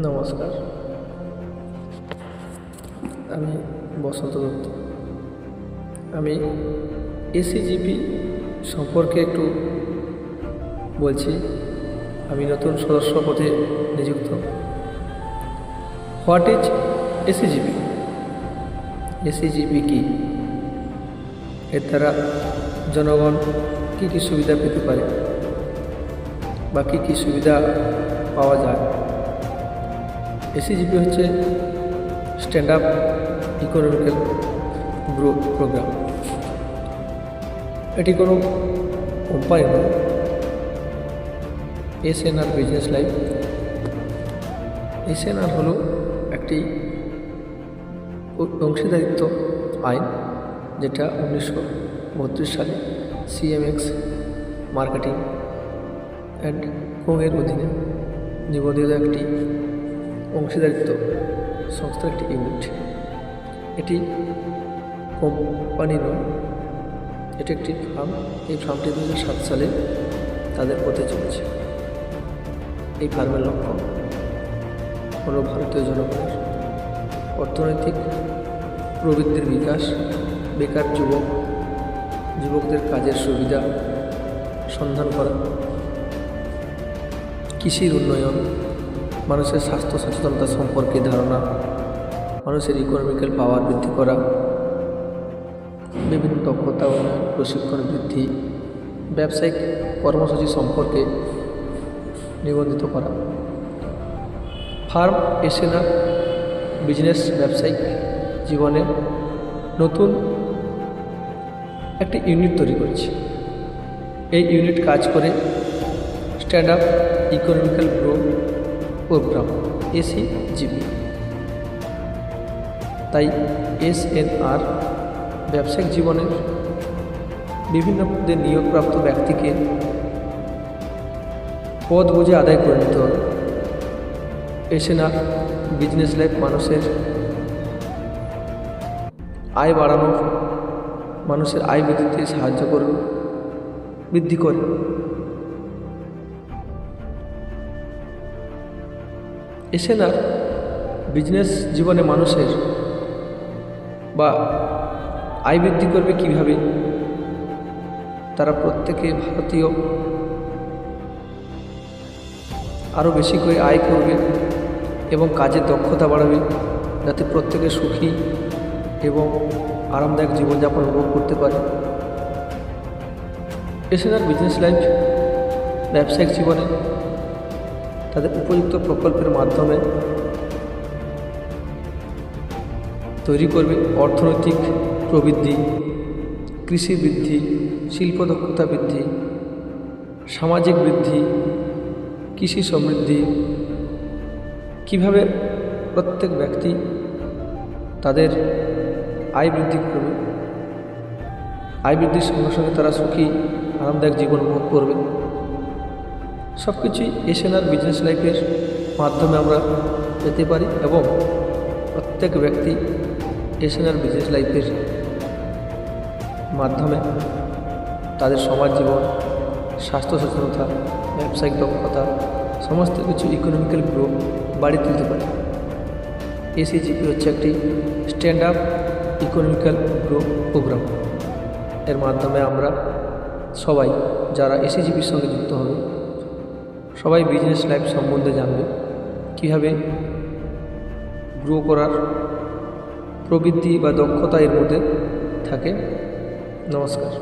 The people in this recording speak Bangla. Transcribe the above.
নমস্কার, আমি বসন্ত দত্ত। আমি এসিজিপি সম্পর্কে একটু বলছি। আমি নতুন সদস্য পদে নিযুক্ত। What is এসিজিপি? এসিজিপি কি? এর দ্বারা জনগণ কী কী সুবিধা পেতে পারে বা কী কী সুবিধা পাওয়া যায়? এসিজিপি হচ্ছে stand up economical growth programme. এটি কোনো কোম্পানি নয়, এসএনআর বিজনেস লাইফ। এসএনআর হলো একটি অংশীদারিত্ব আইন, যেটা 1932 সালে সিএমএক্স মার্কেটিং অ্যান্ড কোংয়ের অধীনে নিবন্ধিত একটি অংশীদারিত্ব সংস্থার একটি ইউনিট। এটি কোম্পানি নয়, এটি একটি ফার্ম। এই ফার্মটি 2007 সালে তাদের পথে চলেছে। এই ফার্মের লক্ষ্য হলো ভারতীয় জনগণের অর্থনৈতিক প্রবৃদ্ধির বিকাশ, বেকার যুবকদের কাজের সুবিধা সন্ধান করা, কৃষির উন্নয়ন, মানুষের স্বাস্থ্য সচেতনতা সম্পর্কে ধারণা, মানুষের ইকোনমিক্যাল পাওয়ার বৃদ্ধি করা, বিভিন্ন দক্ষতা উন্নয়ন, প্রশিক্ষণ বৃদ্ধি, ব্যবসায়িক কর্মসূচি সম্পর্কে নিবন্ধিত করা। ফার্ম এসএনআর বিজনেস ব্যবসায়িক জীবনে নতুন একটি ইউনিট তৈরি করেছে। এই ইউনিট কাজ করে stand up economical growth program ACGP. তাই এসএনআর ব্যবসায়িক জীবনের বিভিন্ন পদে নিয়োগপ্রাপ্ত ব্যক্তিকে পদ বুঝে আদায় করে নিতে হবে। এসএনআর বিজনেস লাইফ মানুষের আয় বাড়ানো, মানুষের আয় বৃদ্ধিতে সাহায্য করবে, বৃদ্ধি করে। এসএনআর বিজনেস জীবনে মানুষের বা আয় বৃদ্ধি করবে কীভাবে? তারা প্রত্যেকে ভারতীয় আরও বেশি করে আয় করবে এবং কাজের দক্ষতা বাড়াবে, যাতে প্রত্যেকে সুখী এবং আরামদায়ক জীবনযাপন উপভোগ করতে পারে। এসএনআর বিজনেস লাইফ ব্যবসায়িক জীবনে তাদের উপযুক্ত প্রকল্পের মাধ্যমে তৈরি করবে অর্থনৈতিক প্রবৃদ্ধি, কৃষি বৃদ্ধি, শিল্প দক্ষতা বৃদ্ধি, সামাজিক বৃদ্ধি, কৃষি সমৃদ্ধি। কীভাবে প্রত্যেক ব্যক্তি তাদের আয় বৃদ্ধি করবে, আয় বৃদ্ধির সঙ্গে সঙ্গে তারা সুখী আরামদায়ক জীবন উপভোগ করবে, সব কিছুই এসএনআর বিজনেস লাইফের মাধ্যমে আমরা পেতে পারি। এবং প্রত্যেক ব্যক্তি এসএনআর বিজনেস লাইফের মাধ্যমে তাদের সমাজ জীবন, স্বাস্থ্য সচেতনতা, ব্যবসায়িক দক্ষতা, সমস্ত কিছু ইকোনমিক্যাল গ্রোথ বাড়িয়ে তুলতে পারে। এসিজিপি হচ্ছে একটি stand up economical growth programme. এর মাধ্যমে আমরা সবাই যারা এসিজিপির সঙ্গে যুক্ত হবে, সবাই বিজনেস লাইফ সম্বন্ধে জানবে, কীভাবে গ্রো করার প্রবৃদ্ধি বা দক্ষতা এর মধ্যে থাকে। নমস্কার।